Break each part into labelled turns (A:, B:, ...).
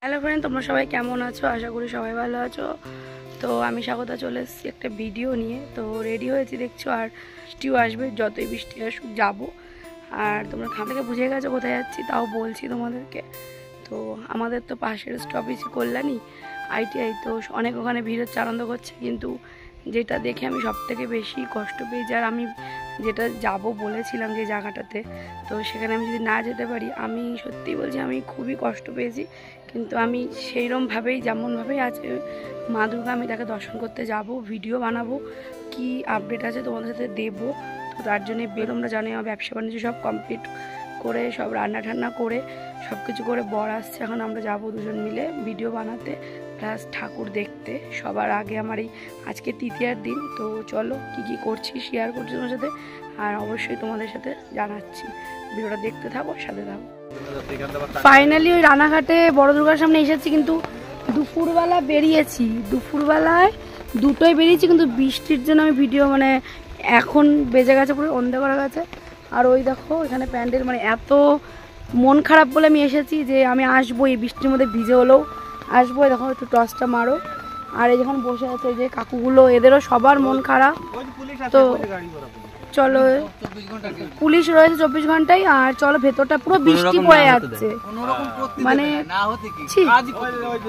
A: Hello friend, তোমরা সবাই কেমন আছো? আশা করি সবাই ভালো আছো। তো আমি স্বাগতা চলে এসেছি একটা ভিডিও নিয়ে। তো রেডি হয়েছি দেখছো, আর বৃষ্টিও আসবে, যতই বৃষ্টি আসুক যাবো। আর তোমরা খান থেকে বুঝে গেছো কোথায় যাচ্ছি, তাও বলছি তোমাদেরকে। তো আমাদের তো পাশের স্টপেজ কল্যাণী ITI, তো অনেক ওখানে ভিড় হচ্ছে, আনন্দ করছে। কিন্তু যেটা দেখে আমি সব থেকে বেশি কষ্ট পেয়েছি, আর আমি যেটা যাব বলেছিলাম যে জায়গাটাতে, তো সেখানে আমি যদি না যেতে পারি, আমি সত্যি বলছি আমি খুবই কষ্ট পেয়েছি। কিন্তু আমি সেইরকমভাবেই যেমনভাবেই আজকে মা দুর্গা, আমি তাকে দর্শন করতে যাব, ভিডিও বানাবো, কি আপডেট আছে তোমাদের সাথে দেবো। তো তার জন্যে তোমরা জানো আমার ব্যবসা বাণিজ্য সব কমপ্লিট করে, সব রান্না ঠান্না করে সব কিছু করে বর আসছে। এখন আমরা যাব দুজন মিলে ভিডিও বানাতে প্লাস ঠাকুর দেখতে। সবার আগে আমার এই আজকে তৃতীয়ার দিন। তো চলো কি কি করছি শেয়ার করছি তোমার সাথে, আর অবশ্যই তোমাদের সাথে জানাচ্ছি। ভিডিওটা দেখতে থাকো, সাথে থাকো। ফাইনালি ওই রানাঘাটে বড় দুর্গার সামনে এসেছি, কিন্তু দুপুরবেলা বেরিয়েছি, দুপুরবেলায় দুটোই বেরিয়েছি, কিন্তু বৃষ্টির জন্য আমি ভিডিও এখন বেজে গেছে, পুরো অন্ধকার হয়ে গেছে। আর ওই দেখো এখানে প্যান্ডেল, এত মন খারাপ বলে আমি এসেছি যে আমি আসবো, এই বৃষ্টির মধ্যে ভিজে হলেও আসবো। দেখো একটু টর্চটা মারো। আর এই যখন বসে আছে এই যে কাকুগুলো, এদেরও সবার মন খারাপ। তো চলো, পুলিশ রয়েছে 24 ঘন্টায়। আর চলো, ভেতরটা পুরো বৃষ্টি পড়ে যাচ্ছে,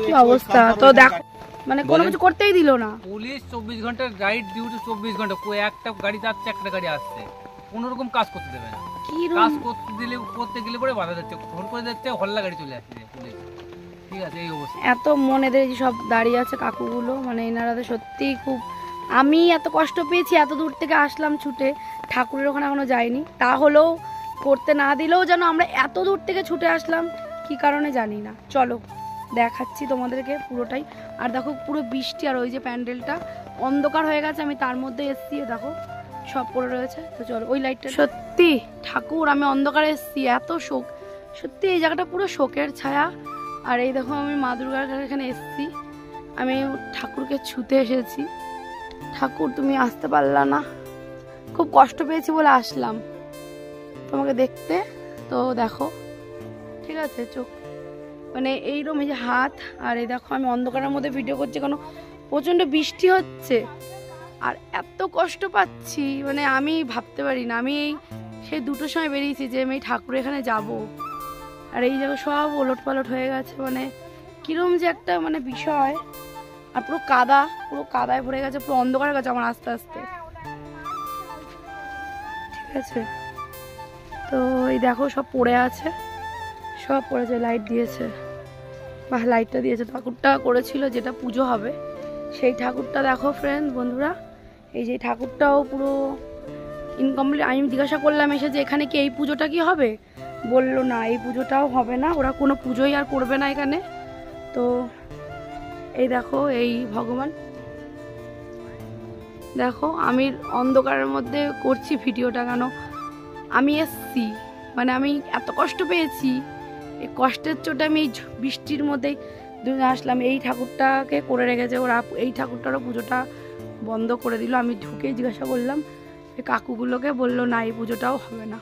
A: কি অবস্থা। তো দেখো কোনো কিছু করতেই দিল না
B: পুলিশ। 24 ঘন্টার গাইড ডিউটি, 24 ঘন্টা একটা গাড়ি যাচ্ছে, একটা গাড়ি আসছে, কোন রকম কাজ করতে দেবে না। কাজ করতে গেলে পরে বাধা দিচ্ছে, ফোন করে দিচ্ছে, হল্লা গাড়ি চলে আসছে পুলিশ। ঠিক আছে, এই অবস্থা।
A: এত এদের সব দাঁড়িয়ে আছে কাকুগুলো, এনারা সত্যিই খুব, আমি এত কষ্ট পেয়েছি, এত দূর থেকে আসলাম ছুটে, ঠাকুরের ওখানে এখনো যাইনি, তাহলেও করতে না দিলেও যেন আমরা এত দূর থেকে ছুটে আসলাম, কি কারণে জানি না। চলো দেখাচ্ছি তোমাদেরকে পুরোটাই। আর দেখো পুরো বৃষ্টি, আর ওই যে প্যান্ডেলটা অন্ধকার হয়ে গেছে, আমি তার মধ্যে এসছি, দেখো সব পড়ে রয়েছে। তো চলো ওই লাইটটা, সত্যি ঠাকুর, আমি অন্ধকারে এসছি, এত শোক, সত্যি এই জায়গাটা পুরো শোকের ছায়া। আর এই দেখো আমি মা দুর্গার এখানে এসছি, আমি ঠাকুরকে ছুতে এসেছি। ঠাকুর তুমি আসতে পারলা না, খুব কষ্ট পেয়েছি বলে আসলাম তোমাকে দেখতে। তো দেখো ঠিক আছে, চোখ এইরকম, এই যে হাত, আর এই দেখো আমি অন্ধকারের মধ্যে ভিডিও করছি, কারণ প্রচণ্ড বৃষ্টি হচ্ছে আর এত কষ্ট পাচ্ছি, আমি ভাবতে পারি না। আমি সেই 2টোর সময় বেরিয়েছি যে আমি ঠাকুর এখানে যাব, আর এই জায়গা সব ওলট পালট হয়ে গেছে, কিরম যে একটা বিষয়। আর পুরো কাদা, পুরো কাদায় ভরে গেছে, পুরো অন্ধকার হয়ে গেছে আমার আস্তে আস্তে। ঠিক আছে, তো এই দেখো সব পড়ে আছে, সব পড়েছে, লাইট দিয়েছে, বাহ লাইটটা দিয়েছে। ঠাকুরটা করেছিল যেটা পুজো হবে, সেই ঠাকুরটা দেখো ফ্রেন্ড বন্ধুরা, এই যে ঠাকুরটাও পুরো ইনকমপ্লিট। আমি জিজ্ঞাসা করলাম এসে যে এখানে কি এই পুজোটা কি হবে, বললো না এই পুজোটাও হবে না, ওরা কোনো পুজোই আর করবে না এখানে। তো এই দেখো এই ভগবান, দেখো আমি অন্ধকারের মধ্যে করছি ভিডিওটা, কেন আমি এসছি, আমি এত কষ্ট পেয়েছি, এই কষ্টের চোটে আমি এই বৃষ্টির মধ্যেই আসলাম। এই ঠাকুরটাকে করে রেখেছে ওরা, এই ঠাকুরটারও পুজোটা বন্ধ করে দিল। আমি ঢুকেই জিজ্ঞাসা করলাম এই কাকুগুলোকে, বললো না এই পুজোটাও হবে না।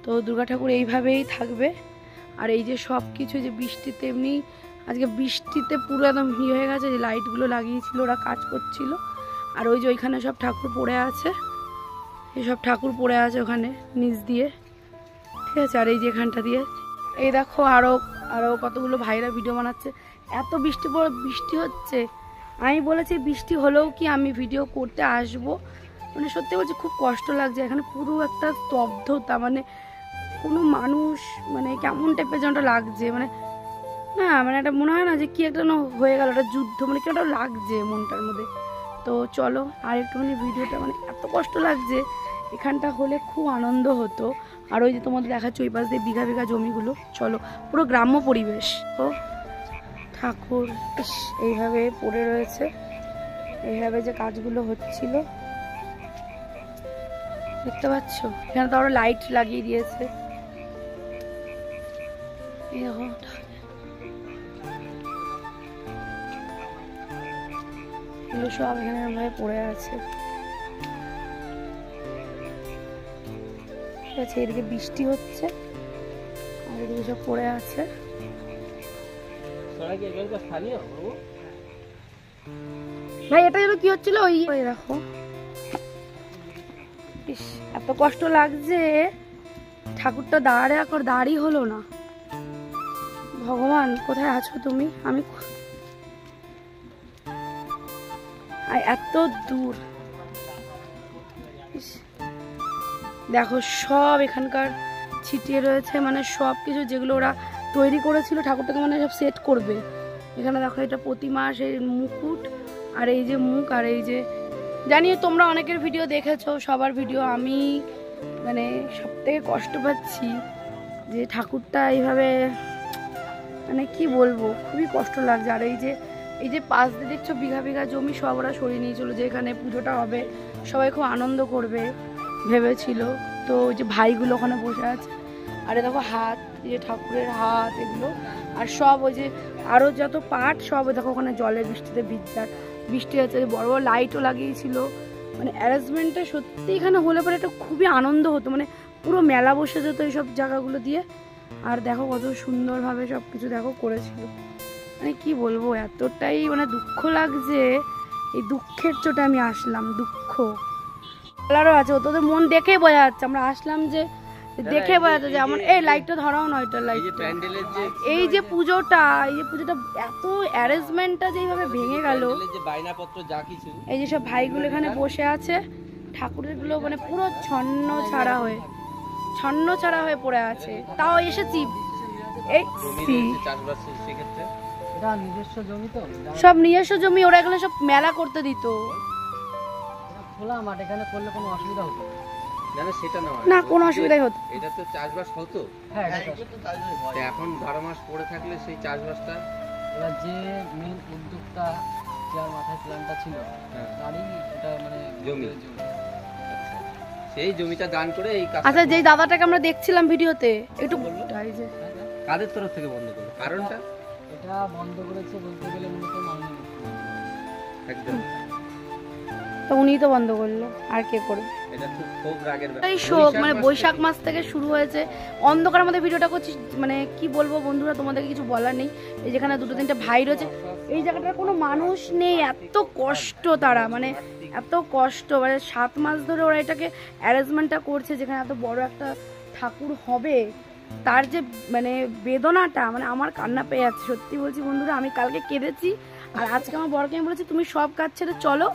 A: তো দুর্গা ঠাকুর এইভাবেই থাকবে। আর এই যে সব কিছু যে বৃষ্টিতে, এমনি আজকে বৃষ্টিতে পুরো একদম হয়ে গেছে, যে লাইটগুলো লাগিয়েছিল ওরা কাজ করছিল। আর ওই যে ওইখানে সব ঠাকুর পড়ে আছে, এইসব ঠাকুর পড়ে আছে ওখানে নিচ দিয়ে, ঠিক আছে। আর এই যে এখানটা দিয়ে এই দেখো আরও কতগুলো ভাইরা ভিডিও বানাচ্ছে, এত বৃষ্টি হচ্ছে। আমি বলেছি বৃষ্টি হলেও কি আমি ভিডিও করতে আসবো, সত্যি বলছি খুব কষ্ট লাগছে। এখানে পুরো একটা স্তব্ধতা, কোনো মানুষ, কেমন টাইপের যেন লাগছে, না একটা মনে হয় না যে কি একটা হয়ে গেল, একটা যুদ্ধ, কি একটা লাগছে মনটার মধ্যে। তো চলো আর একটুখানি ভিডিওটা, এত কষ্ট লাগছে, এখানটা হলে খুব আনন্দ হতো। আর ওই যে তোমাদের দেখাচ্ছি ওই পাশ দিয়ে বিঘা বিঘা জমিগুলো, চলো পুরো গ্রাম্য পরিবেশ। তো ঠাকুর এইভাবে পড়ে রয়েছে, এইভাবে যে কাজগুলো হচ্ছিল দেখতে পাচ্ছ, এখানে তো আরো লাইট লাগিয়ে দিয়েছে। এই দেখো এগুলো সব এখানে ভাবে পড়ে আছে, ঠিক আছে। এদিকে বৃষ্টি হচ্ছে আর এদিকে সব পড়ে আছে। ভাই এটা যেন কি হচ্ছিল ওই দেখো, এত কষ্ট লাগছে, ঠাকুরটা দাঁড়ই হলো না। ভগবান কোথায় আছো তুমি? আমি এত দূর, দেখো সব এখানকার ছিটিয়ে রয়েছে, মানে সব কিছু যেগুলো ওরা তৈরি করেছিল ঠাকুরটাকে মানে সব সেট করবে। এখানে দেখো এটা প্রতিমা, সেই মুকুট আর এই যে মুখ, আর এই যে জানি তোমরা অনেকের ভিডিও দেখেছো, সবার ভিডিও। আমি মানে সব থেকে কষ্ট পাচ্ছি যে ঠাকুরটা এইভাবে, মানে কি বলবো, খুবই কষ্ট লাগছে। আর এই যে পাশ দিয়ে দেখছো বিঘা বিঘা জমি সব ওরা সরিয়ে নিয়েছিল, যে এখানে পুজোটা হবে, সবাই খুব আনন্দ করবে ভেবেছিল। তো ওই যে ভাইগুলো ওখানে বসে আছে, আর দেখো হাত, যে ঠাকুরের হাত এগুলো, আর সব ওই যে আরও যত পাট সব দেখো ওখানে জলে বৃষ্টিতে বৃষ্টি আছে, বড় বড় লাইটও লাগিয়েছিল। মানে অ্যারেঞ্জমেন্টটা সত্যি এখানে হলে পরে একটা খুবই আনন্দ হতো, মানে পুরো মেলা বসে যেত এইসব জায়গাগুলো দিয়ে। আর দেখো কত সুন্দরভাবে সব কিছু দেখো করেছিল, মানে কি বলবো, এতটাই মানে দুঃখ লাগছে। এই দুঃখের চোটে আমি আসলাম, দুঃখ বলারও আছে, তোদের মন দেখে বোঝা যাচ্ছে। আমরা আসলাম যে দেখে বোঝা যাচ্ছে যে আমার এই লাইটটা ধরাও না, ওইটা লাইট, এই যে পুজোটা এত অ্যারেঞ্জমেন্টটা যেভাবে ভেঙে গেল। এই যে সব ভাইগুলো এখানে বসে আছে, ঠাকুরের গুলো মানে পুরো ছন্ন ছাড়া হয়ে পড়ে আছে। তাও এসেছি, এই সব নিজস্ব জমি, ওরা এগুলো সব মেলা করতে দিত।
C: খোলা মাঠ, এখানে করলে কোনো অসুবিধা হতো
A: না, কোনো অসুবিধাই হতো।
D: এটা তো চাষবাস হতো,
C: হ্যাঁ
D: এখন 12 মাস পড়ে থাকলে সেই চাষবাসটা,
C: এবার যে মেন উদ্যোক্তা, যার মাথায় প্ল্যানটা ছিল, তারই এটা মানে
D: জমি, সেই জমিটা দান করে এই কাজ।
A: আচ্ছা, যেই দাদাটাকে আমরা দেখছিলাম ভিডিওতে, একটু
D: কাদের তরফ থেকে বন্ধ করলো? কারণটা
C: এটা বন্ধ করেছে বলতে গেলে মূলত মাননীয় মুখ্যমন্ত্রী।
D: একদম,
A: তো উনিই তো বন্ধ করলো, আর কে করবে?
D: এটা খুব রাগের ব্যাপার।
A: এই শোক মানে বৈশাখ মাস থেকে শুরু হয়েছে, অন্ধকারের মধ্যে ভিডিওটা করছি। মানে কি বলবো বন্ধুরা, তোমাদেরকে কিছু বলার নেই। এই যেখানে দুটো তিনটে ভাই রয়েছে, এই জায়গাটার কোনো মানুষ নেই, এত কষ্ট তারা, মানে এত কষ্ট, মানে 7 মাস ধরে ওরা এটাকে অ্যারেঞ্জমেন্টটা করছে, যেখানে এত বড় একটা ঠাকুর হবে, তার যে মানে বেদনাটা, মানে আমার কান্না পেয়ে যাচ্ছে। সত্যি বলছি বন্ধুরা, আমি কালকে কেঁদেছি, আর আজকে আমার বড়কে আমি বলেছি তুমি সব কাজ ছেড়ে চলো,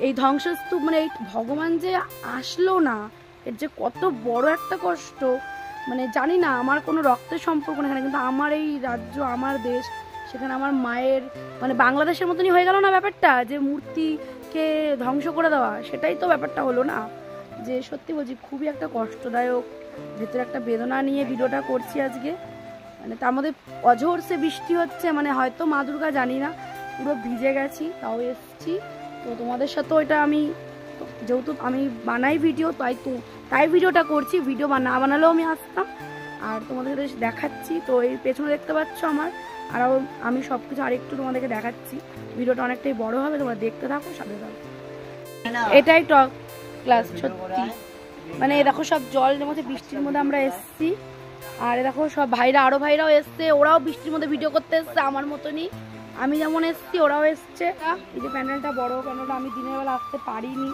A: এই ধ্বংসস্তূপ, মানে এই ভগবান যে আসলো না, এর যে কত বড় একটা কষ্ট। মানে জানি না, আমার কোনো রক্তের সম্পর্ক না এখানে, কিন্তু আমার এই রাজ্য, আমার দেশ, সেখানে আমার মায়ের, মানে বাংলাদেশের মতনই হয়ে গেল না ব্যাপারটা, যে মূর্তিকে ধ্বংস করে দেওয়া, সেটাই তো ব্যাপারটা হলো না। যে সত্যি বলছি খুবই একটা কষ্টদায়ক, ভেতরে একটা বেদনা নিয়ে ভিডিওটা করছি আজকে। মানে তার মধ্যে অঝোরসে বৃষ্টি হচ্ছে, মানে হয়তো মা দুর্গা জানি না, পুরো ভিজে গেছি, তাও এসছি। তো তোমাদের সাথে ওইটা আমি, যেহেতু আমি বানাই ভিডিও, তাই ভিডিওটা করছি, ভিডিও না বানালেও আমি আসতাম, আর তোমাদের দেখাচ্ছি। তো এই পেছনে দেখতে পাচ্ছ আমার, আর আমি সব কিছু আরেকটু তোমাদেরকে দেখাচ্ছি। ভিডিওটা অনেকটাই বড় হবে, তোমরা দেখতে থাকো, সাথে থাকো। এটাই টক ক্লাস, সত্যি মানে দেখো সব জলের মধ্যে, বৃষ্টির মধ্যে আমরা এসছি, আর দেখো সব ভাইরা, আরো ভাইরাও এসছে, ওরাও বৃষ্টির মধ্যে ভিডিও করতে এসছে আমার মতনই, আমি যেমন এসছি ওরাও এসছে। এই যে প্যান্ডেলটা, বড় প্যান্ডেলটা, আমি দিনের বেলা আসতে পারিনি।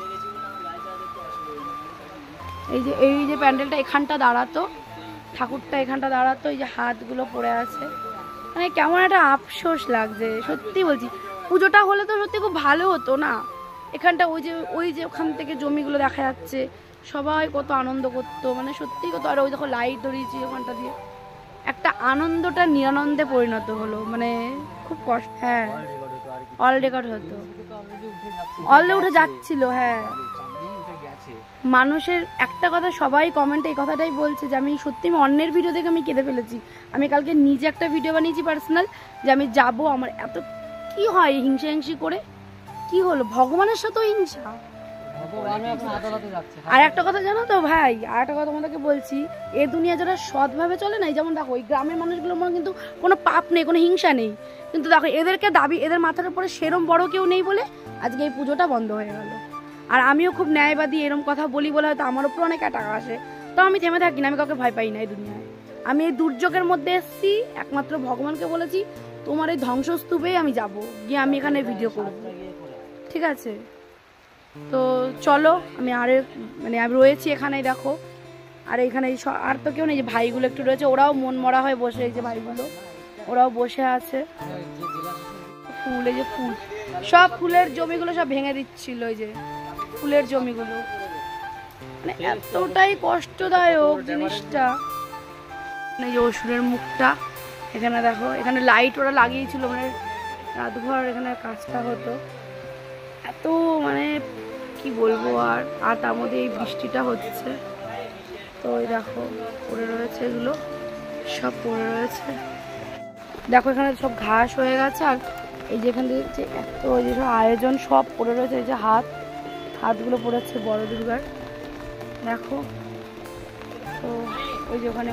A: এই যে প্যান্ডেলটা এখানটা দাঁড়াতো, ঠাকুরটা এখানটা দাঁড়াতো, এই যে হাতগুলো পড়ে আছে, মানে কেমন একটা আফসোস লাগছে। সত্যি বলছি, পুজোটা হলে তো সত্যি খুব ভালো হতো না। এখানটা ওই যে ওখান থেকে জমিগুলো দেখা যাচ্ছে, সবাই কত আনন্দ করতো, মানে সত্যি কত। আর ওই দেখো লাইট ধরিয়েছি ওখানটা দিয়ে, একটা আনন্দটা নিরানন্দে পরিণত হলো, মানে খুব কষ্ট। হ্যাঁ, অল রেকর্ড হতো, অলরেডি উঠে যাচ্ছিল। হ্যাঁ, মানুষের একটা কথা, সবাই কমেন্টে এই কথাটাই বলছে যে আমি সত্যি, আমি অন্যের ভিডিও দেখে আমি কেঁদে ফেলেছি। আমি কালকে নিজে একটা ভিডিও বানিয়েছি পার্সোনাল, যে আমি যাব, আমার এত কি হয় হিংসি করে, কি হলো ভগবানের সাথেও হিংসা। আর একটা কথা জানো তো ভাই, আর একটা কথা তোমাদেরকে বলছি, এ দুনিয়া যারা সৎভাবে চলে না, যেমন দেখো ওই গ্রামের মানুষগুলোর মনে কিন্তু কোনো পাপ নেই, কোনো হিংসা নেই, কিন্তু দেখো এদেরকে দাবি, এদের মাথার উপরে সেরম বড় কেউ নেই বলে আজকে এই পুজোটা বন্ধ হয়ে গেল। আর আমিও খুব ন্যায়বাদী, এরকম কথা বলি বলে হয়তো আমার উপর অনেক টাকা আসে, তো আমি থেমে থাকি না, আমি কাউকে ভয় পাই না এই দুনিয়ায়। আমি এই দুর্যোগের মধ্যে এসেছি, একমাত্র ভগবানকে বলেছি তোমার এই ধ্বংসস্তূপেই আমি যাব, গিয়ে আমি এখানে ভিডিও করব, ঠিক আছে? তো চলো, আমি মানে আমি রয়েছি এখানেই, দেখো। আর এখানে আর তো কেউ নেই, যে ভাইগুলো একটু রয়েছে, ওরাও মন মরা হয়ে বসে, এই যে ভাইগুলো ওরাও বসে আছে। ফুল, এই যে ফুল, সব ফুলের জমিগুলো সব ভেঙে দিচ্ছিল, এই যে ফুলের জমিগুলো, মানে এতটাই কষ্টদায়ক জিনিসটা। এই যে অসুরের মুখটা, এখানে দেখো, এখানে লাইট ওরা লাগিয়েছিল, মানে রাতভর এখানে কাজটা হতো। এত মানে কি বলবো, আর তার মধ্যে এই বৃষ্টিটা হচ্ছে। তো ওই দেখো পড়ে রয়েছে, এগুলো সব পড়ে রয়েছে, দেখো এখানে সব ঘাস হয়ে গেছে। আর এই যে এখানে যে এত ওই যে সব আয়োজন সব পড়ে রয়েছে, এই যে হাতগুলো পড়েছে বড় দুর্গার, দেখো। তো ওই যে ওখানে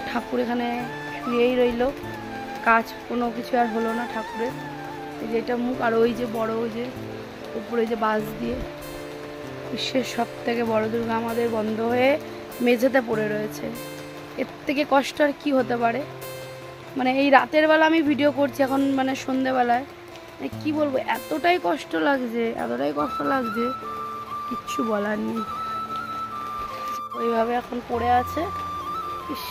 A: ঠাকুর এখানে শুয়েই রইলো, কাজ কোনো কিছু আর হলো না ঠাকুরের। এই যে এটা মুখ, আর ওই যে বড়, ওই যে উপরে যে বাঁশ দিয়ে, বিশ্বের সব থেকে বড় দুর্গা আমাদের বন্ধ হয়ে মেঝেতে পড়ে রয়েছে। এর থেকে কষ্ট আর কি হতে পারে? মানে এই রাতের বেলা আমি ভিডিও করছি এখন, মানে সন্ধেবেলায়, কি বলবো, এতটাই কষ্ট লাগছে, কিচ্ছু বলার নেই। ওইভাবে এখন পড়ে আছে, ইস,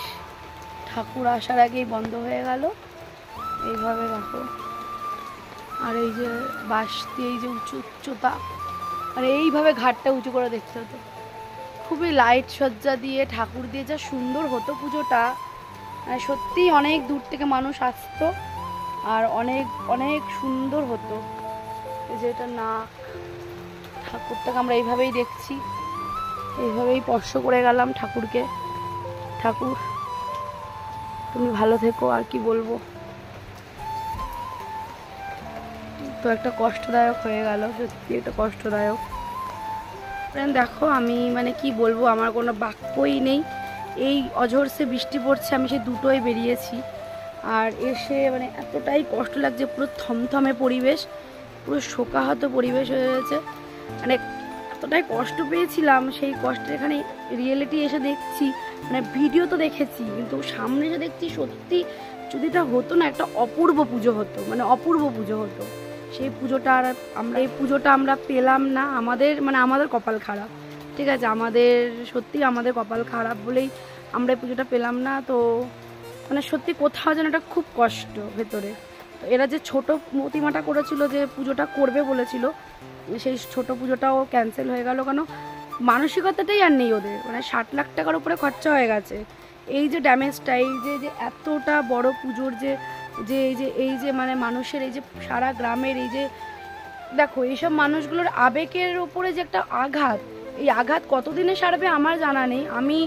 A: ঠাকুর আসার আগেই বন্ধ হয়ে গেল, এইভাবে দেখো। আর এই যে বাঁশ দিয়ে এই যে উচ্চতা, আর এইভাবে ঘাটটা উঁচু করে দেখতে হতো, খুবই লাইট সজ্জা দিয়ে ঠাকুর দিয়ে যা সুন্দর হতো পুজোটা, মানে সত্যিই অনেক দূর থেকে মানুষ আসতো, আর অনেক অনেক সুন্দর হতো। এই যে এটা নাক, ঠাকুরটাকে আমরা এইভাবেই দেখছি, এইভাবেই স্পর্শ করে গেলাম ঠাকুরকে। ঠাকুর তুমি ভালো থেকো, আর কি বলবো। তো একটা কষ্টদায়ক হয়ে গেল, সত্যি একটা কষ্টদায়ক। দেখো আমি মানে কি বলবো, আমার কোনো বাক্যই নেই। এই অঝোরসে বৃষ্টি পড়ছে, আমি সেই দুটোই বেরিয়েছি, আর এসে মানে এতটাই কষ্ট লাগছে, পুরো থমথমে পরিবেশ, পুরো শোকাহত পরিবেশ হয়ে রয়েছে, মানে এতটাই কষ্ট পেয়েছিলাম। সেই কষ্টের এখানে রিয়েলিটি এসে দেখছি, মানে ভিডিও তো দেখেছি, কিন্তু সামনে এসে দেখছি সত্যি যদি এটা হতো না, একটা অপূর্ব পুজো হতো, মানে অপূর্ব পুজো হতো। সেই পুজোটা আর এই পুজোটা আমরা পেলাম না, আমাদের কপাল খারাপ, ঠিক আছে? সত্যি আমাদের কপাল খারাপ বলেই আমরা এই পুজোটা পেলাম না। তো মানে সত্যি কোথাও যেন একটা খুব কষ্ট ভেতরে। তো এরা যে ছোট প্রতিমাটা করেছিল, যে পুজোটা করবে বলেছিল, সেই ছোট পুজোটাও ক্যান্সেল হয়ে গেল। কেন? মানসিকতাটাই আর নেই ওদের, মানে 60 লাখ টাকার উপরে খরচা হয়ে গেছে। এই যে ড্যামেজটা, এই যে এতটা বড় পুজোর এই যে মানে মানুষের এই যে সারা গ্রামের এই যে দেখো, এইসব মানুষগুলোর আবেগের উপরে যে একটা আঘাত, এই আঘাত কতদিনে সারবে আমার জানা নেই। আমি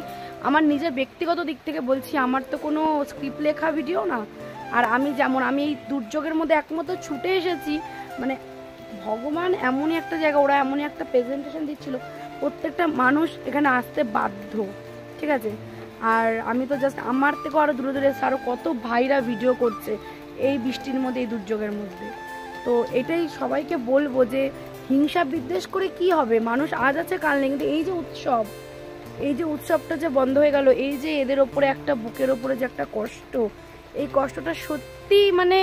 A: আমার নিজের ব্যক্তিগত দিক থেকে বলছি, আমার তো কোনো স্ক্রিপ্ট লেখা ভিডিও না, আর আমি এই দুর্যোগের মধ্যে একমাত্র ছুটে এসেছি, মানে ভগবান এমনই একটা জায়গা, ওরা এমনই একটা প্রেজেন্টেশন দিচ্ছিল, প্রত্যেকটা মানুষ এখানে আসতে বাধ্য, ঠিক আছে? আর আমি তো জাস্ট আমার থেকেও আরও দূরে দূরে এসে আরও কত ভাইরা ভিডিও করছে এই বৃষ্টির মধ্যে, এই দুর্যোগের মধ্যে। তো এটাই সবাইকে বলবো যে হিংসা বিদ্বেষ করে কি হবে, মানুষ আজ আছে কাল নেই, কিন্তু এই যে উৎসবটা যে বন্ধ হয়ে গেল, এই যে এদের ওপরে একটা বুকের ওপরে যে একটা কষ্ট, এই কষ্টটা সত্যি মানে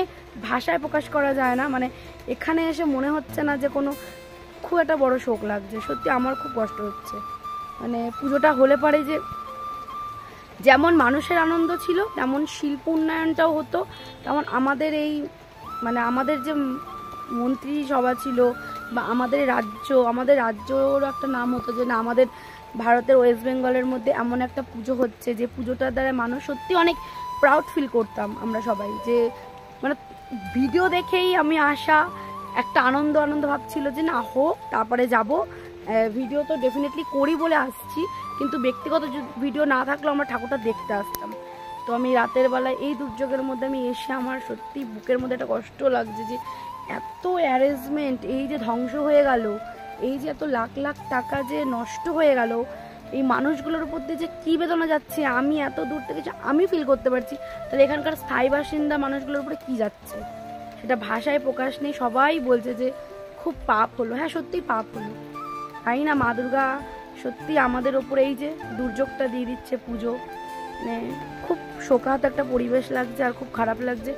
A: ভাষায় প্রকাশ করা যায় না। মানে এখানে এসে মনে হচ্ছে না যে কোনো খুব একটা বড় শোক লাগছে, সত্যি আমার খুব কষ্ট হচ্ছে। মানে পুজোটা হলে পারে যে যেমন মানুষের আনন্দ ছিল, তেমন শিল্প উন্নয়নটাও হতো, তেমন আমাদের এই মানে আমাদের যে মন্ত্রী সভা ছিল, বা আমাদের রাজ্যর একটা নাম হতো, যে না আমাদের ভারতের ওয়েস্ট বেঙ্গলের মধ্যে এমন একটা পুজো হচ্ছে, যে পুজোটার দ্বারা মানুষ সত্যি অনেক প্রাউড ফিল করতাম আমরা সবাই। যে মানে ভিডিও দেখেই আমি আসা একটা আনন্দ ভাবছিল যে না হোক, তারপরে যাব। ভিডিও তো ডেফিনেটলি করি বলে আসছি, কিন্তু ব্যক্তিগত ভিডিও না থাকলেও আমরা ঠাকুরটা দেখতে আসতাম। তো আমি রাতের বেলায় এই দুর্যোগের মধ্যে আমি এসে আমার সত্যি বুকের মধ্যে একটা কষ্ট লাগছে, যে এত অ্যারেঞ্জমেন্ট এই যে ধ্বংস হয়ে গেল, এই যে এত লাখ লাখ টাকা যে নষ্ট হয়ে গেল, এই মানুষগুলোর উপর দিয়ে যে কী বেদনা যাচ্ছে, আমি এত দূর থেকে আমি ফিল করতে পারছি। তাহলে এখানকার স্থায়ী বাসিন্দা মানুষগুলোর উপরে কী যাচ্ছে, সেটা ভাষায় প্রকাশ নেই। সবাই বলছে যে খুব পাপ হলো, হ্যাঁ সত্যিই পাপ হলো। তাই না, মা দুর্গা সত্যি আমাদের ওপরে এই যে দুর্যোগটা দিয়ে দিচ্ছে পুজো, মানে খুব শোকাহত একটা পরিবেশ লাগছে, আর খুব খারাপ লাগছে।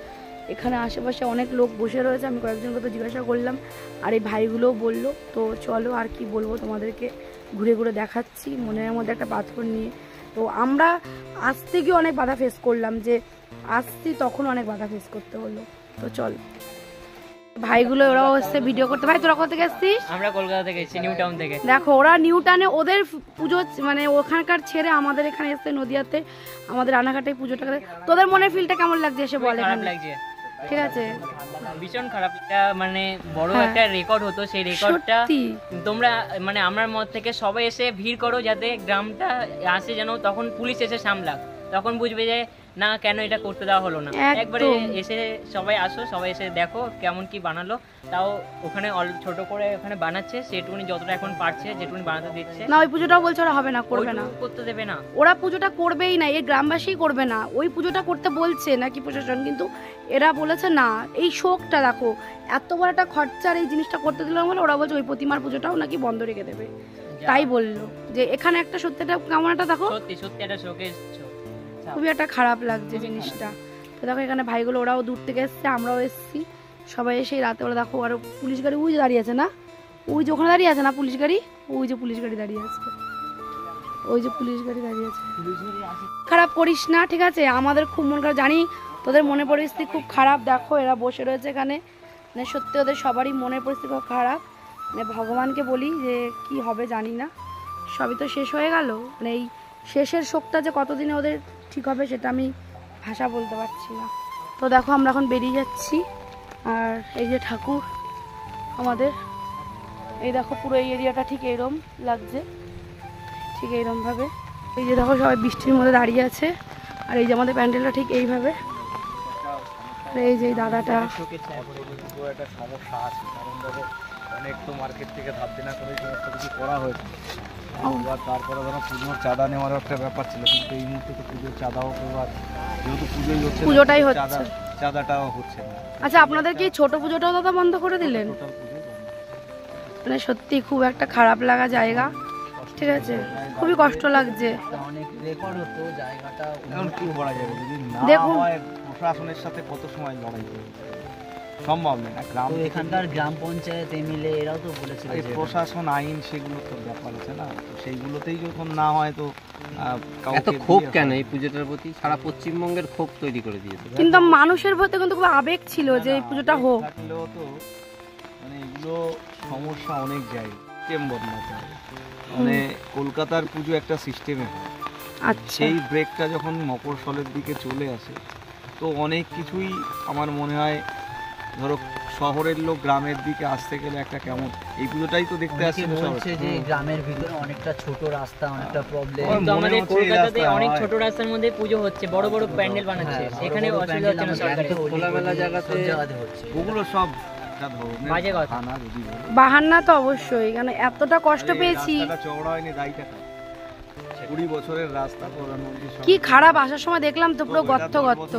A: এখানে আশেপাশে অনেক লোক বসে রয়েছে, আমি কয়েকজনকে তো জিজ্ঞাসা করলাম, আর এই ভাইগুলোও বললো। তো চলো আর কি বলবো, তোমাদেরকে ঘুরে ঘুরে দেখাচ্ছি মনের মধ্যে একটা পাথর নিয়ে। তো আমরা আসতে গিয়ে অনেক বাধা ফেস করলাম, যে আসছি তখন অনেক বাধা ফেস করতে হলো। তো চল ভাইগুলো ওরাও এসছে ভিডিও করতে। ভাই তোরা কোথা থেকে এসছিস?
C: আমরা কলকাতা থেকে এসেছি, নিউ টাউন থেকে।
A: দেখো ওরা নিউ টাউনে ওদের পুজো মানে ওখানকার ছেড়ে আমাদের এখানে এসছে নদিয়াতে, আমাদের রানাঘাটে পুজোটা করে। তোদের মনের ফিলটা কেমন লাগছে এসে বল?
C: খারাপ লাগছে,
A: ঠিক আছে,
C: ভীষণ খারাপ। এটা মানে বড় একটা রেকর্ড হতো, সেই রেকর্ডটা তোমরা মানে আমার মত থেকে সবাই এসে ভিড় করো, যাতে গ্রামটা আসে যেন তখন পুলিশ এসে সামলাক, তখন বুঝবে যে না কেন এটা করতে দেওয়া হলো না। একবারে এসে সবাই আসো, সবাই এসে দেখো কেমন কি বানালো। তাও ওখানে ছোট করে ওখানে বানাচ্ছে, সেটুকুনি যতটা এখন পারছে যেটুকুনি বানাতে দিচ্ছে
A: না। ওই পুজোটাও বলছে ওরা হবে না, করবে না,
C: করতে দেবে না।
A: ওরা পুজোটা করবেই না, এই গ্রামবাসী করবে না। ওই পুজোটা করতে বলছে নাকি প্রশাসন, কিন্তু এরা বলেছে না। এই শোকটা দেখো, এত বড় একটা খরচার এই জিনিসটা করতে দিলাম বলে ওরা বলছে ওই প্রতিমার পুজোটাও নাকি বন্ধ রেখে দেবে। তাই বললো যে এখানে একটা সত্যি একটা কেমন একটা দেখো,
C: সত্যি সত্যি একটা শোকে
A: খুবই একটা খারাপ লাগছে জিনিসটা। তো দেখো এখানে ভাইগুলো ওরাও দূর থেকে এসছে, আমরাও এসছি, সবাই এসে রাতে ওরা দেখো আরো পুলিশ গাড়ি ওই যে দাঁড়িয়ে আছে না, ওই যে ওখানে দাঁড়িয়ে আছে না পুলিশ গাড়ি, ওই যে পুলিশ গাড়ি দাঁড়িয়ে আছে, ওই যে পুলিশ গাড়ি দাঁড়িয়ে আছে। খারাপ করিস না, ঠিক আছে? আমাদের খুব মন খারাপ, জানি তোদের মনে পরিস্থিতি খুব খারাপ। দেখো এরা বসে রয়েছে এখানে, মানে সত্যি ওদের সবারই মনের পরিস্থিতি খুব খারাপ। মানে ভগবানকে বলি যে কি হবে জানি না, সবই তো শেষ হয়ে গেল। মানে এই শেষের শোকটা যে কতদিনে ওদের ঠিক হবে সেটা আমি ভাষা বলতে পারছি না। তো দেখো আমরা এখন বেরিয়ে যাচ্ছি, আর এই যে ঠাকুর আমাদের, এই দেখো পুরো এই এরিয়াটা ঠিক এইরকম লাগছে, ঠিক এইরকমভাবে। এই যে দেখো সবাই বৃষ্টির মধ্যে দাঁড়িয়ে আছে, আর এই যে আমাদের প্যান্ডেলটা ঠিক এইভাবে। আর এই যে দাদাটা,
E: একটা সমস্যা আছে, কারণ ধরো অনেক তো মার্কেট থেকে ধার দেনা করে সমস্ত কিছু করা হয়েছে। এবার তারপরে ধরো পুজোর চাঁদা নেওয়ার একটা ব্যাপার ছিল, কিন্তু এই মুহূর্তে তো পুজোর চাঁদাও এবার যেহেতু পুজোই হচ্ছে,
A: পুজোটাই হচ্ছে,
E: চাঁদাটাও হচ্ছে না।
A: আচ্ছা আপনাদের কি ছোট পুজোটাও দাদা বন্ধ করে দিলেন? মানে সত্যি খুব একটা খারাপ লাগা জায়গা, ঠিক আছে, খুবই কষ্ট লাগছে।
C: অনেক রেকর্ড হতো জায়গাটা,
E: এখন কি করা যাবে যদি না
A: দেখুন
E: হয়, প্রশাসনের সাথে কত সময় লড়াই করবে, সম্ভব নয় না। গ্রাম
C: এখানকার গ্রাম পঞ্চায়েত এমএলএ এরাও তো বলেছিল
E: এই প্রশাসন আইন সেগুলো তো ব্যাপার আছে না, তো সেইগুলোতেই যখন না হয় তো
D: এত ক্ষোভ কেন এই পুজোটার প্রতি? সারা পশ্চিমবঙ্গের ক্ষোভ তৈরি করে দিয়েছে।
A: কিন্তু মানুষের প্রতি কিন্তু খুব আবেগ ছিল যে এই পুজোটা হোক।
E: থাকলেও তো মানে এগুলো সমস্যা অনেক জায়গায় সিস্টেম বদলাতে হবে। মানে কলকাতার পুজো একটা সিস্টেমে হয়,
A: আচ্ছা
E: সেই ব্রেকটা যখন মফস্বলের দিকে চলে আসে তো অনেক কিছুই আমার মনে হয়, ধরো শহরের লোক গ্রামের দিকে আসতে গেলে একটা কেমন, এই পুজোটাই তো দেখতে আসছে
C: বলছে যে গ্রামের ভিতরে অনেকটা ছোট রাস্তা, অনেকটা প্রবলেম। কিন্তু আমাদের কলকাতাতে অনেক ছোট রাস্তার মধ্যে পুজো হচ্ছে, বড় বড় প্যান্ডেল বানাচ্ছে, সেখানে অসুবিধা হচ্ছে না। সরকারি
D: খোলামেলা জায়গাতে
E: হচ্ছে, ওগুলো সব
C: বাজে কথা।
A: বাহান্না তো অবশ্যই, কারণ এতটা কষ্ট পেয়েছি।
E: চওড়া হয়নি, দায়টা 20 বছরের রাস্তা প্রধানমন্ত্রী
A: কি খারাপ, আসার সময় দেখলাম তো পুরো গর্ত গর্ত।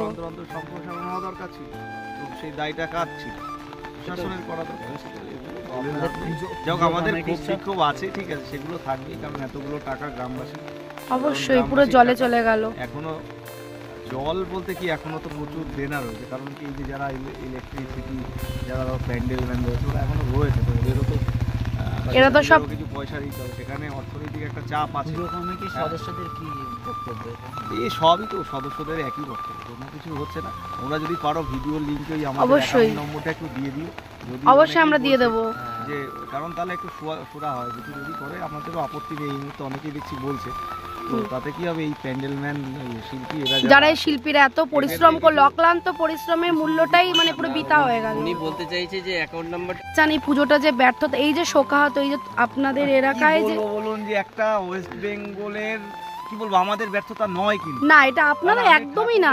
E: সম্প্রসারণ হওয়া দরকার ছিল, তো সেই দায়টা কাজ ছিল প্রশাসনের করা দরকার। যাক আমাদের খুব বিক্ষোভ আছে, ঠিক আছে, সেগুলো থাকবেই, কারণ এতগুলো টাকা গ্রামবাসী
A: অবশ্যই পুরো জলে চলে গেল।
E: এখনো জল বলতে কি এখনো তো প্রচুর দেনা রয়েছে, কারণ কি এই যে যারা ইলেকট্রিসিটি, যারা প্যান্ডেল ম্যান রয়েছে ওরা এখনো রয়েছে, তো ওদেরও তো
A: এরা তো সব
E: কিছু পয়সা দিতে হবে, সেখানে অর্থনৈতিক একটা চাপ আছে।
C: কমিটির সদস্যদের কি বক্তব্য?
E: এই সবই তো সদস্যদের একই বক্তব্য, কোনো কিছু হচ্ছে না। তোমরা যদি পারো ভিডিও লিঙ্ক ওই আমাদের
A: অবশ্যই
E: নম্বরটা একটু দিয়ে দিও, যদি
A: অবশ্যই আমরা দিয়ে দেবো,
E: যে কারণ তাহলে একটু সুরা হয়, যদি করে আমাদেরও আপত্তি নেই। এই মুহূর্তে অনেকেই দেখছি বলছে, তো তাতে কি হবে, এই প্যান্ডেলম্যান শিল্পী
A: যারা এই শিল্পীরা এত পরিশ্রম করলো, অক্লান্ত পরিশ্রমের মূল্যটাই মানে পুরো বৃথা হয়ে গেল।
D: উনি বলতে চাইছে যে অ্যাকাউন্ট নাম্বার
A: জানি এই পুজোটা যে ব্যর্থতা, এই যে শোকাহত, এই যে আপনাদের এলাকায় যে
E: বলুন যে একটা ওয়েস্ট বেঙ্গলের কি বলবো, আমাদের ব্যর্থতা নয়, কিন্তু
A: না এটা আপনারা একদমই না।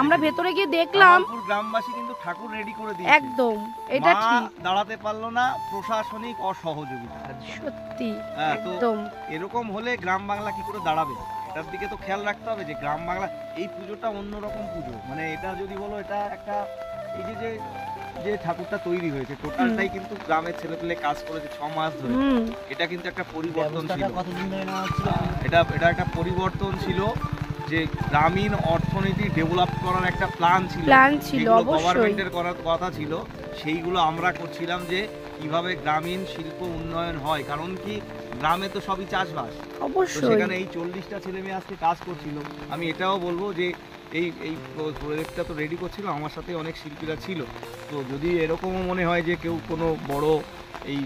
A: আমরা ভেতরে গিয়ে দেখলাম
E: গ্রামবাসী কিন্তু ঠাকুর রেডি করে দিয়েছে,
A: একদম এটা ঠিক
E: দাঁড়াতে পারলো না, প্রশাসনিক অসহযোগিতা।
A: সত্যি
E: একদম এরকম হলে গ্রাম বাংলা কি করে দাঁড়াবে? এটার দিকে তো খেয়াল রাখতে হবে যে গ্রাম বাংলা এই পুজোটা অন্যরকম পুজো। মানে এটা যদি বলো, এটা একটা এই যে যে ঠাকুরটা তৈরি হয়েছে টোটালটাই কিন্তু গ্রামের ছেলেপেলে কাজ করেছে 6 মাস ধরে। এটা কিন্তু একটা পরিবর্তন ছিল, এটা একটা পরিবর্তন ছিল। যে গ্রামীণ অর্থনীতি ডেভেলপ করার একটা প্ল্যান ছিল, গভর্নমেন্টের করার কথা ছিল, সেইগুলো আমরা করছিলাম যে কিভাবে গ্রামীণ শিল্প উন্নয়ন হয়। কারণ কি গ্রামে তো সবই চাষবাস, সেখানে এই 40টা ছেলে মেয়ে আজকে কাজ করছিল। আমি এটাও বলবো যে এই প্রজেক্টটা তো রেডি করছিল, আমার সাথে অনেক শিল্পীরা ছিল। তো যদি এরকমও মনে হয় যে কেউ কোনো বড় এই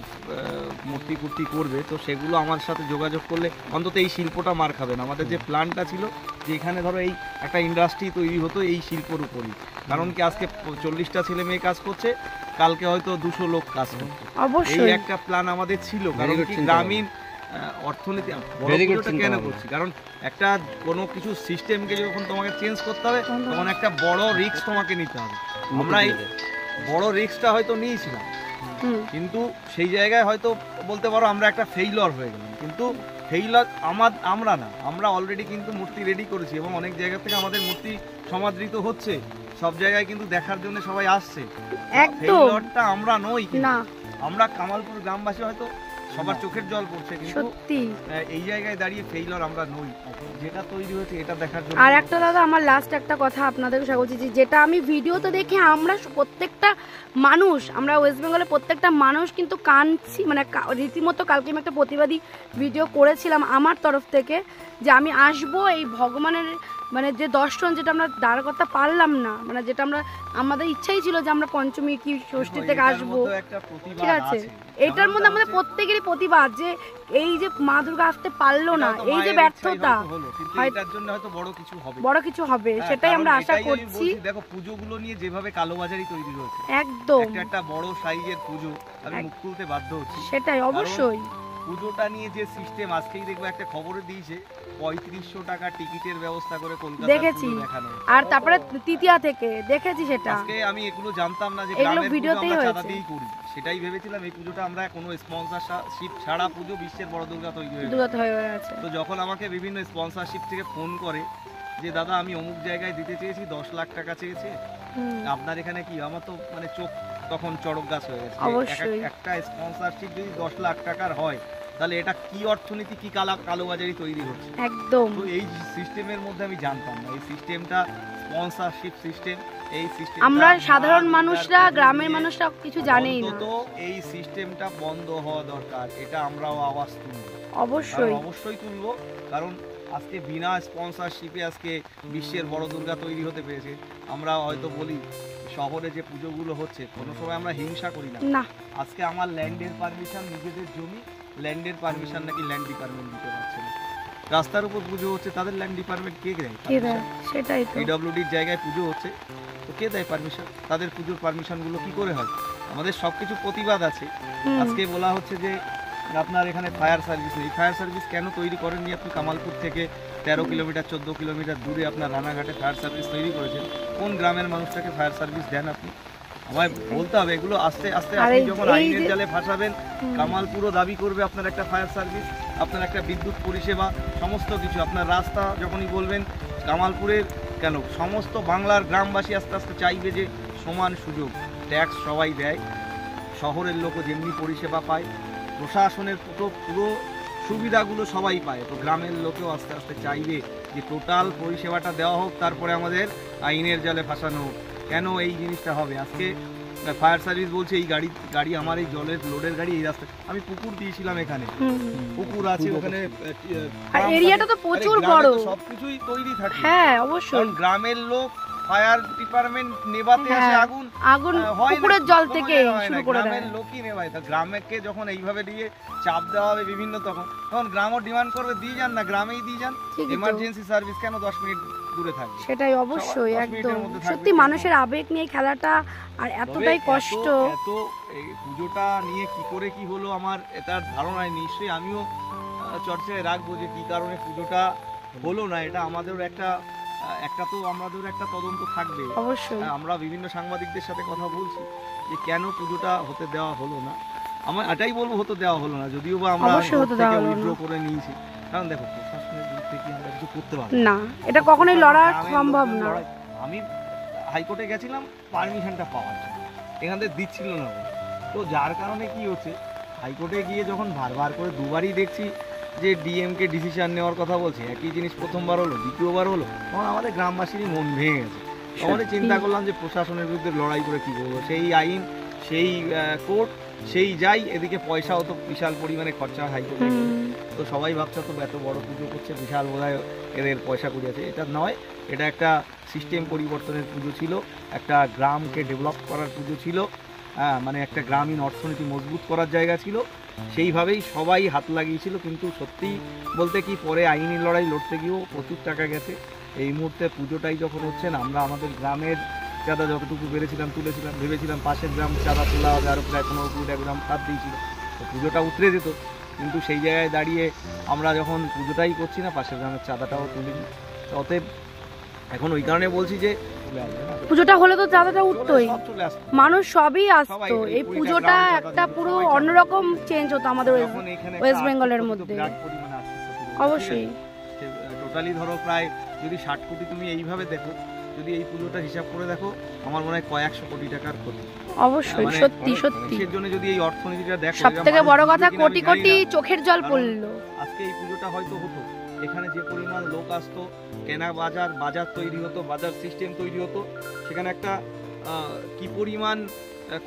E: মূর্তি কুর্তি করবে, তো সেগুলো আমার সাথে যোগাযোগ করলে অন্তত এই শিল্পটা মার খাবে না। আমাদের যে প্ল্যানটা ছিল যে এখানে ধরো এই একটা ইন্ডাস্ট্রি তৈরি হতো এই শিল্পর উপরই। কারণ কি আজকে 40টা ছেলে মেয়ে কাজ করছে, কালকে হয়তো 200 লোক কাজ করছে, এই একটা প্ল্যান আমাদের ছিল। কারণ কি গ্রামীণ অর্থনীতি কেন করছি, কারণ একটা কোনো কিছু সিস্টেমকে যখন তোমাকে চেঞ্জ করতে হবে তখন একটা বড় রিস্ক তোমাকে নিতে হবে। আমরা এই বড় রিস্কটা হয়তো নিয়েছিলাম, কিন্তু সেই জায়গায় হয়তো বলতে পারো আমরা একটা ফেইলর হয়ে গেলাম। কিন্তু ফেইলর আমরা না, আমরা অলরেডি কিন্তু মূর্তি রেডি করেছি এবং অনেক জায়গা থেকে আমাদের মূর্তি সমাদৃত হচ্ছে, সব জায়গায় কিন্তু দেখার জন্য সবাই আসছে। ফেইলরটা আমরা নই, আমরা কামালপুর গ্রামবাসী হয়তো সবার চোখের জল পড়ছে, কিন্তু এই জায়গায় দাঁড়িয়ে ফেইলর আমরা নই, যেটা তৈরি হয়েছে এটা দেখার জন্য।
A: আর একটা দাদা আমার লাস্ট একটা কথা আপনাদের বলছি, যেটা আমি ভিডিওতে দেখে আমরা প্রত্যেকটা মানুষ, আমরা ওয়েস্ট বেঙ্গলের প্রত্যেকটা মানুষ কিন্তু কাঁদছি, মানে রীতিমতো কালকে আমি একটা প্রতিবাদী ভিডিও করেছিলাম আমার তরফ থেকে যে আমি আসবো এই ভগবানের মানে যে দর্শন, যেটা আমরা দাঁড় করতে পারলাম না, মানে যেটা আমাদের ইচ্ছাই ছিল যে আমরা পঞ্চমী কি ষষ্ঠী থেকে আসবো, ঠিক আছে, এটার মধ্যে আমাদের প্রত্যেকেরই প্রতিবাদ যে এই যে মা দুর্গা আসতে পারলো না, এই যে ব্যর্থতা, বড় কিছু হবে সেটাই আমরা আশা করছি।
E: দেখো পুজোগুলো নিয়ে যেভাবে কালোবাজারি তৈরি হয়েছে,
A: একদম
E: একটা বড় সাইজের পুজো, আমি মুখ খুলতে বাধ্য হচ্ছি।
A: সেটাই অবশ্যই
E: পুজোটা নিয়ে যে সিস্টেম, আজকেই দেখবো একটা খবরে দিয়েছে 3500 টাকা টিকিটের ব্যবস্থা করে কলকাতা
A: দেখেছি, আর তারপরে তৃতীয়া থেকে দেখেছি, সেটা
E: আজকে আমি এগুলো জানতাম না যে গ্রামের ভিডিওতেই চাঁদা দিয়েই করি, সেটাই ভেবেছিলাম এই পুজোটা আমরা কোনো স্পন্সরশিপ ছাড়া পুজো বিশ্বের বড় দুর্গা তৈরি হয়ে গেছে। তো যখন আমাকে বিভিন্ন স্পন্সরশিপ থেকে ফোন করে যে দাদা আমি অমুক জায়গায় দিতে চেয়েছি 10 লাখ টাকা চেয়েছে, আপনার এখানে কি, আমার তো মানে চোখ তখন চড়ক গাছ হয়ে গেছে। একটা স্পন্সরশিপ যদি 10 লাখ টাকার হয় তাহলে এটা কি অর্থনীতি, কি কালোবাজারি তৈরি হচ্ছে একদম। তো এই সিস্টেমের মধ্যে আমি জানতাম না, এই সিস্টেমটা স্পন্সরশিপ সিস্টেম, এই সিস্টেম
A: আমরা সাধারণ মানুষরা, গ্রামের মানুষরা কিছু জানেই না।
E: তো এই সিস্টেমটা বন্ধ হওয়া দরকার, এটা আমরাও আওয়াজ তুলব, অবশ্যই তুলবো। কারণ আজকে বিনা স্পন্সরশিপে আজকে বিশ্বের বড় দুর্গা তৈরি হতে পেরেছে। আমরা হয়তো বলি শহরে যে পুজোগুলো হচ্ছে কোনো সময় আমরা হিংসা করি না, আজকে আমার ল্যান্ডের পারমিশন, নিজেদের জমি, ল্যান্ডের পারমিশন নাকি ল্যান্ড ডিপার্টমেন্ট দিতে পারছে না। রাস্তার উপর পুজো হচ্ছে, তাদের ল্যান্ড ডিপার্টমেন্ট কে দেয়?
A: সেটাই তো,
E: পিডব্লিউডির জায়গায় পুজো হচ্ছে, তো কে দেয় পারমিশন? তাদের পুজোর পারমিশনগুলো কি করে হয়? আমাদের সবকিছু প্রতিবাদ আছে। আজকে বলা হচ্ছে যে আপনার এখানে ফায়ার সার্ভিস নেই, ফায়ার সার্ভিস কেন তৈরি করেননি আপনি? কামালপুর থেকে 13 কিলোমিটার 14 কিলোমিটার দূরে আপনার রানাঘাটে ফায়ার সার্ভিস তৈরি করেছেন, কোন গ্রামের মানুষটাকে ফায়ার সার্ভিস দেন আপনি? আমায় বলতে হবে এগুলো আস্তে আস্তে। আপনি যখন আইনের জালে ফাঁসাবেন, কামালপুরও দাবি করবে আপনার একটা ফায়ার সার্ভিস, আপনার একটা বিদ্যুৎ পরিষেবা, সমস্ত কিছু। আপনার রাস্তা যখনই বলবেন কামালপুরের কেন, সমস্ত বাংলার গ্রামবাসী আস্তে আস্তে চাইবে যে সমান সুযোগ, ট্যাক্স সবাই দেয়, শহরের লোকও যেমনি পরিষেবা পায়, প্রশাসনের পুরো সুবিধাগুলো সবাই পায়, তো গ্রামের লোকেও আস্তে আস্তে চাইবে যে টোটাল পরিষেবাটা দেওয়া হোক, তারপরে আমাদের আইনের জালে ফাঁসানো হোক। কেন এই জিনিসটা হবে? আজকে ফায়ার সার্ভিস বলছে এই গাড়ি আমার এই জলের লোডের গাড়ি এই রাস্তায়, আমি পুকুর দিয়েছিলাম, এখানে পুকুর আছে, ওখানে
A: এরিয়াটা তো প্রচুর বড়,
E: সবকিছুই তৈরি থাকে।
A: হ্যাঁ অবশ্যই,
E: গ্রামের লোক ফায়ার ডিপার্টমেন্ট নেভাতে আসে আগুন
A: পুকুরের জল থেকে শুরু করে দেয়,
E: গ্রামের লোকই নেভায়। তা গ্রামকে যখন এইভাবে দিয়ে চাপ দেওয়া হবে বিভিন্ন, তখন গ্রামও ডিমান্ড করবে দিয়ে যান না, গ্রামেই দিয়ে যান, এমার্জেন্সি সার্ভিস কেন 10 মিনিট দূরে থাকবে?
A: সেটাই অবশ্যই, একদম সত্যি মানুষের আবেগ নিয়ে খেলাটা, আর এতটাই কষ্ট।
E: এত এই পুজোটা নিয়ে কি করে কি হলো আমার এটার ধারণায় নিশ্চয়ই আমিও চর্চায় রাখবো যে কি কারণে পুজোটা হলো না। এটা আমাদের একটা তো আমাদের একটা তদন্ত থাকবে অবশ্যই। আমরা বিভিন্ন সাংবাদিকদের সাথে কথা বলছি যে কেন পুজোটা হতে দেওয়া হলো না। আমার এটাই বলবো, হতে দেওয়া হলো না, যদিও বা আমরা উইথড্র করে নিয়েছি। কারণ দেখো প্রশাসনের দিক থেকে আমরা কিছু করতে পারবো
A: না, এটা কখনোই লড়া সম্ভব না।
E: আমি হাইকোর্টে গেছিলাম পারমিশনটা পাওয়ার জন্য, এখান থেকে দিচ্ছিল না, তো যার কারণে কি হচ্ছে, হাইকোর্টে গিয়ে যখন বারবার করে দুবারই দেখছি যে ডিএমকে ডিসিশন নেওয়ার কথা বলছে, একই জিনিস প্রথমবার হলো, দ্বিতীয়বার হলো, তখন আমাদের গ্রামবাসীরই মন ভেঙে গেছে। তখন চিন্তা করলাম যে প্রশাসনের বিরুদ্ধে লড়াই করে কী করবো, সেই আইন, সেই কোর্ট, সেই যাই, এদিকে পয়সাও তো বিশাল পরিমাণে খরচা হাইকোর্টে। তো সবাই ভাবছে তো এত বড় পুজো করছে, বিশাল বোধহয় এদের পয়সা করি আছে। এটা নয়, এটা একটা সিস্টেম পরিবর্তনের পুজো ছিল, একটা গ্রামকে ডেভেলপ করার পুজো ছিল, মানে একটা গ্রামীণ অর্থনীতি মজবুত করার জায়গা ছিল। সেইভাবেই সবাই হাত লাগিয়েছিল। কিন্তু সত্যি বলতে কি, পরে আইনি লড়াই লড়তে গিয়েও প্রচুর টাকা গেছে। এই মুহূর্তে পুজোটাই যখন হচ্ছে না, আমরা আমাদের গ্রামের চাঁদা যতটুকু বেড়েছিলাম তুলেছিলাম, ভেবেছিলাম পাশের গ্রাম চাঁদা তোলা হবে, আরও প্রায় 15-20 গ্রাম খাদ দিয়েছিল, তো পুজোটা উতরে যেত। কিন্তু সেই জায়গায় দাঁড়িয়ে আমরা যখন পুজোটাই করছি না, পাশের গ্রামের চাঁদাটাও তুলিনি। অতএব এখন ওই কারণে বলছি যে
A: পুজোটা হলে তো চাঁদাটা উঠতোই, মানুষ সবই আসতো। এই পুজোটা একটা পুরো অন্যরকম চেঞ্জ হতো আমাদের ওয়েস্ট বেঙ্গলের মধ্যে। অবশ্যই
E: টোটালি ধরো প্রায় যদি 60 কোটি তুমি এইভাবে দেখো, যদি এই পুজোটা হিসাব করে দেখো, আমার মনে হয় কয়েকশো কোটি টাকার ক্ষতি।
A: অবশ্যই, সত্যি সত্যি।
E: এর জন্য যদি এই অর্থনীতিটা দেখো,
A: সবথেকে বড় কথা কোটি কোটি চোখের জল পড়লো।
E: আজকে এই পুজোটা হয়তো হতো, এখানে যে পরিমাণ লোক আসতো, কেনা বাজার তৈরি হতো, বাজার সিস্টেম তৈরি হতো, সেখানে কি পরিমাণ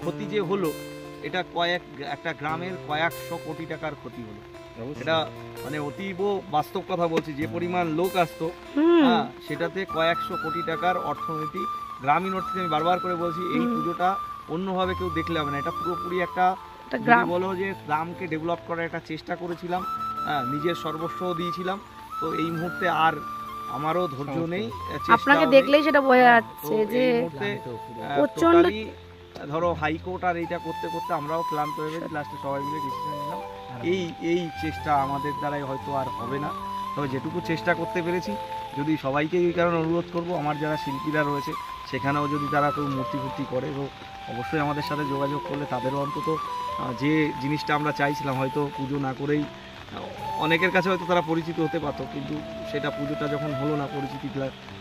E: ক্ষতি যে হলো, এটা একটা গ্রামের কয়েকশো কোটি টাকার ক্ষতি হলো। এটা মানে অতীব বাস্তব কথা বলছি, যে পরিমাণ লোক আসতো, সেটাতে কয়েকশো কোটি টাকার অর্থনীতি, গ্রামীণ অর্থনীতি। আমি বারবার করে বলছি, এই পুজোটা অন্যভাবে কেউ দেখলে হবে না। এটা পুরোপুরি একটা বলো যে গ্রামকে ডেভেলপ করার একটা চেষ্টা করেছিলাম, নিজের সর্বস্ব দিয়েছিলাম। তো এই মুহূর্তে আর আমারও ধৈর্য নেই,
A: আপনাকে দেখলেই সেটা বোঝা যাচ্ছে যে প্রচন্ড।
E: ধরো হাইকোর্ট আর এইটা করতে করতে আমরাও ক্লান্ত হয়ে গেছি, লাস্টে সবাই মিলে ডিসিশন নিলাম এই চেষ্টা আমাদের দ্বারাই হয়তো আর হবে না। তবে যেটুকু চেষ্টা করতে পেরেছি, যদি সবাইকে এই কারণে অনুরোধ করব, আমার যারা শিল্পীরা রয়েছে সেখানেও যদি তারা কেউ মূর্তি ফুর্তি করে, তো অবশ্যই আমাদের সাথে যোগাযোগ করলে তাদেরও অন্তত যে জিনিসটা আমরা চাইছিলাম, হয়তো পুজো না করেই অনেকের কাছে হয়তো তারা পরিচিত হতে পারতো, কিন্তু সেটা পুজোটা যখন হলো না পরিচিতি,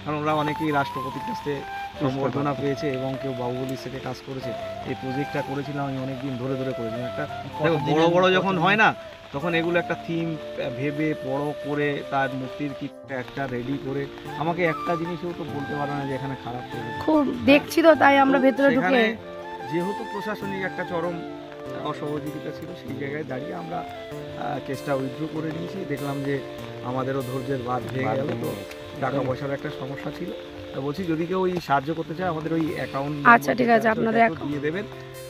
E: কারণ ওরা অনেকেই রাষ্ট্রপতির কাছ থেকে সম্বর্ধনা পেয়েছে এবং কেউ বাহুবলীর থেকে কাজ করেছে। এই প্রজেক্টটা করেছিলাম আমি অনেকদিন ধরে করেছিলাম। একটা বড় বড় যখন হয় না, তখন এগুলো একটা থিম ভেবে বড় করে তার মূর্তির কি একটা রেডি করে, আমাকে একটা জিনিসও তো বলতে পারো না যে এখানে খারাপ করে।
A: খুব দেখছি তো, তাই আমরা ভেতরে ঢুকে,
E: যেহেতু প্রশাসনিক একটা চরম অসহযোগিতা ছিল, সেই জায়গায় দাঁড়িয়ে আমরা কেসটা উইথড্র করে নিয়েছি। দেখলাম যে আমাদেরও ধৈর্যের বাঁধ ভেঙে গেল, তো টাকা পয়সার একটা সমস্যা ছিল। বলছি যদি কেউ ওই সাহায্য করতে চায়, আমাদের ওই অ্যাকাউন্ট,
A: আচ্ছা ঠিক আছে, আপনাদের
E: দিয়ে দেবেন।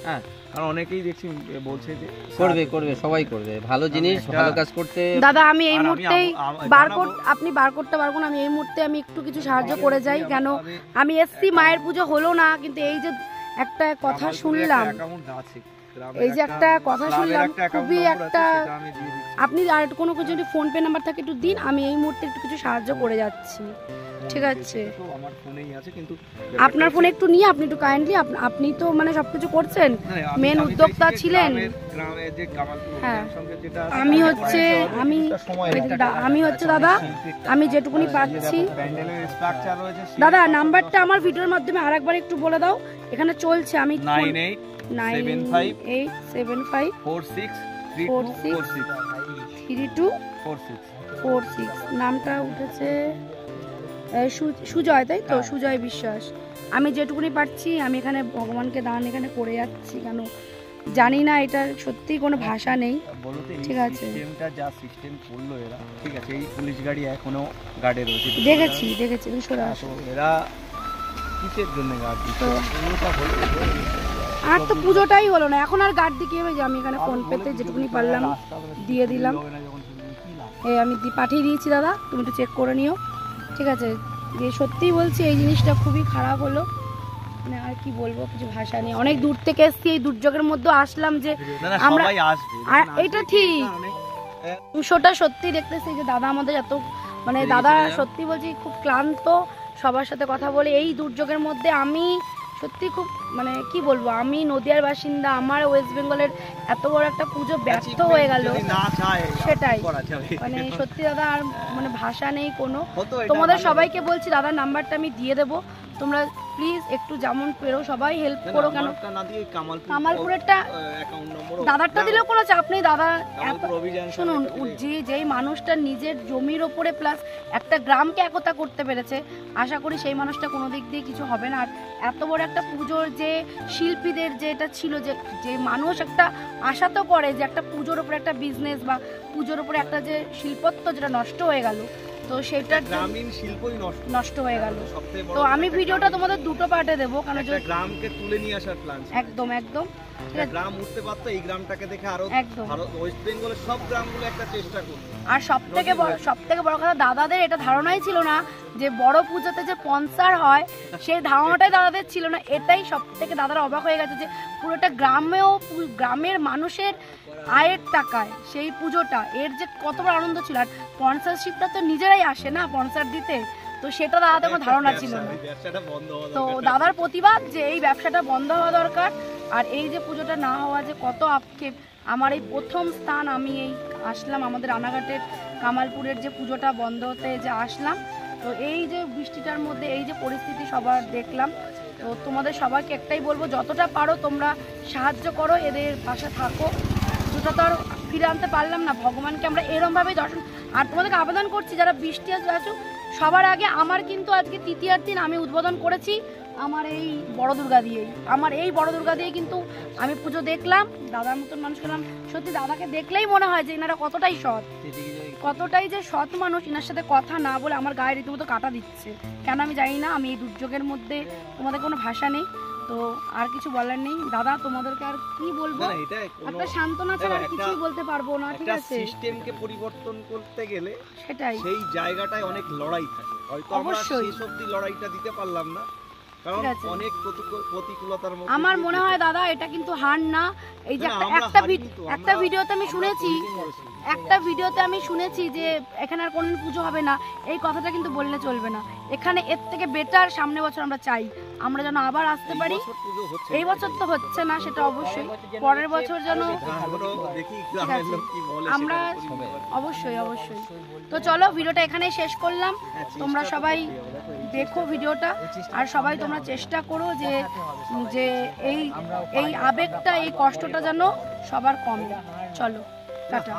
E: হ্যাঁ, কারণ অনেকেই দেখছি বলছে যে
D: করবে সবাই করবে, ভালো জিনিস ভালো কাজ করতে।
A: দাদা আমি এই মুহূর্তেই বারকোড, আপনি বার করতে পারবেন, আমি এই মুহূর্তে আমি একটু কিছু সাহায্য করে যাই। কেন আমি এসছি, মায়ের পুজো হলো না, কিন্তু এই যে একটা কথা শুনলাম, এই যে একটা কথা শুনলাম, খুবই একটা, আপনি আর কোনো কিছু যদি ফোন পে নাম্বার থাকে একটু দিন, আমি এই মুহূর্তে একটু কিছু সাহায্য করে যাচ্ছি। ঠিক আছে, আপনার ফোনে একটু নিয়ে আপনি একটু কাইন্ডলি, আপনি তো মানে সবকিছু করছেন, মেন উদ্যোক্তা ছিলেন। হ্যাঁ, আমি হচ্ছে দাদা, আমি যেটুকুনি পাচ্ছি। দাদা নাম্বারটা আমার ভিডিওর মাধ্যমে আরেকবার একটু বলে দাও, এখানে চলছে। আমি 9875463246 নামটা উঠেছে সুজয়, তাই তো? সুজয় বিশ্বাস। আমি যেটুকুনি পারছি আমি এখানে ভগবানকে দান এখানে করে যাচ্ছি, কেন জানি না, এটা সত্যি কোনো ভাষা নেই। ঠিক আছে,
E: সিস্টেমটা যা সিস্টেম করলো এরা, ঠিক আছে, এই পুলিশ গাড়ি এখনো গার্ডে রয়েছে,
A: দেখেছি
E: এরা কিসের জন্য গার্ড দিচ্ছে?
A: আর তো পুজোটাই হলো না, এখন আর গার্ড দিয়ে কি হবে? যে আমি এখানে ফোন পেতে যেটুকুনি পারলাম দিয়ে দিলাম। এই আমি পাঠিয়ে দিয়েছি দাদা, তুমি একটু চেক করে নিও। ঠিক আছে, যে সত্যিই বলছি এই জিনিসটা খুবই খারাপ হলো, মানে আর কি বলবো, কিছু ভাষা নেই। অনেক দূর থেকে এসছি, এই দুর্যোগের মধ্যে আসলাম যে আমরা, এটা ঠিক অংশটা সত্যি দেখতেছি যে দাদা আমাদের এত, মানে দাদা সত্যি বলছি খুব ক্লান্ত সবার সাথে কথা বলে এই দুর্যোগের মধ্যে। আমি সত্যি খুব, মানে কি বলবো, আমি নদিয়ার বাসিন্দা, আমার ওয়েস্ট বেঙ্গলের এত বড় একটা পুজো ব্যর্থ হয়ে গেল, সেটাই মানে সত্যি দাদা আর মানে ভাষা নেই কোনো। তোমাদের সবাইকে বলছি দাদার নাম্বারটা আমি দিয়ে দেবো, তোমরা প্লিজ একটু যেমন পেরো সবাই হেল্প করো, কেন
E: আমারটা না দিয়ে
A: কামালপুরেরটা
E: অ্যাকাউন্ট নম্বর
A: দাদারটা দিলেও কোনো চাপ নেই। দাদা
E: কামালপুর অভিযান
A: শুনুন, যেই মানুষটা নিজের জমির ওপরে প্লাস একটা গ্রামকে একতা করতে পেরেছে, আশা করি সেই মানুষটা কোনো দিক দিয়ে কিছু হবে না। আর এত বড় একটা পুজোর যে শিল্পীদের যে এটা ছিল, যে মানুষ একটা আশা তো করে যে একটা পুজোর ওপরে একটা বিজনেস বা পুজোর ওপরে একটা যে শিল্পত্ব যেটা নষ্ট হয়ে গেল, তো সেটার
E: গ্রামীণ শিল্পই
A: নষ্ট হয়ে গেল। তো আমি ভিডিওটা তোমাদের দুটো পার্টে দেবো, কারণ
E: গ্রামকে তুলে নিয়ে আসার প্ল্যান
A: একদম একদম
E: গ্রাম উঠতে পারতো, এই গ্রামটাকে দেখে আরো ভারত ওয়েস্ট বেঙ্গলের সব গ্রামগুলো একটা চেষ্টা করতো।
A: আর সবথেকে বড় কথা, দাদাদের এটা ধারণাই ছিল না যে বড় পুজোতে যে স্পন্সর হয়, সেই ধারণাটাই দাদাদের ছিল না। এটাই সবথেকে দাদারা অবাক হয়ে গেছে যে পুরোটা গ্রামের মানুষের আয়ের টাকায় সেই পুজোটা, এর যে কত বড় আনন্দ ছিল। আর স্পন্সরশিপটা তো নিজেরাই আসে না স্পন্সর দিতে, তো সেটা দাদাদের কোনো ধারণা ছিল না। তো দাদার প্রতিবাদ যে এই ব্যবসাটা বন্ধ হওয়া দরকার। আর এই যে পুজোটা না হওয়া যে কত আক্ষেপ। আমার এই প্রথম স্থান, আমি এই আসলাম আমাদের রানাঘাটের কামালপুরের যে পুজোটা বন্ধ হতে যে আসলাম, তো এই যে বৃষ্টিটার মধ্যে এই যে পরিস্থিতি সবার দেখলাম, তো তোমাদের সবাইকে একটাই বলবো, যতটা পারো তোমরা সাহায্য করো, এদের পাশে থাকো। পুজোটা তো আর ফিরে আনতে পারলাম না, ভগবানকে আমরা এরমভাবেই দর্শন। আর তোমাদেরকে আবেদন করছি, যারা বৃষ্টি আছো সবার আগে, আমার কিন্তু আজকে তৃতীয়ার দিন আমি উদ্বোধন করেছি আমার এই বড় দুর্গা দিয়েই। আমার এই বড় দুর্গা দিয়ে কিন্তু আমি পুজো দেখলাম, দাদার মতন মানুষ পেলাম। সত্যি দাদাকে দেখলেই মনে হয় যে এনারা কতটাই যে সৎ মানুষ। এনার সাথে কথা না বলে আমার গায়ে রীতিমতো কাটা দিচ্ছে, কেন আমি জানি না। আমি এই দুর্যোগের মধ্যে, তোমাদের কোনো ভাষা নেই, তো আর কিছু বলার নেই। দাদা তোমাদেরকে আর কি বলবো, একটা সান্ত্বনা ছাড়া আর কিছুই বলতে পারবো না। ঠিক আছে,
E: সিস্টেমকে পরিবর্তন করতে গেলে
A: সেটাই,
E: সেই জায়গাটায় অনেক লড়াই থাকে, হয়তো আমরা সেই সত্যি লড়াইটা দিতে পারলাম না, কারণ অনেক প্রতিকূলতার মধ্যে।
A: আমার মনে হয় দাদা এটা কিন্তু হার না। এই যে একটা ভিডিওতে আমি শুনেছি যে এখানে আর কোনদিন পুজো হবে না, এই কথাটা কিন্তু বললে চলবে না। এখানে এর থেকে বেটার সামনে বছর আমরা চাই, আমরা যেন আবার আসতে পারি। এই বছর তো হচ্ছে না, সেটা অবশ্যই পরের বছর যেন আমরা অবশ্যই। তো চলো, ভিডিওটা এখানেই শেষ করলাম। তোমরা সবাই দেখো ভিডিওটা, আর সবাই তোমরা চেষ্টা করো যে এই আবেগটা, এই কষ্টটা যেন সবার কমে। চলো টাটা।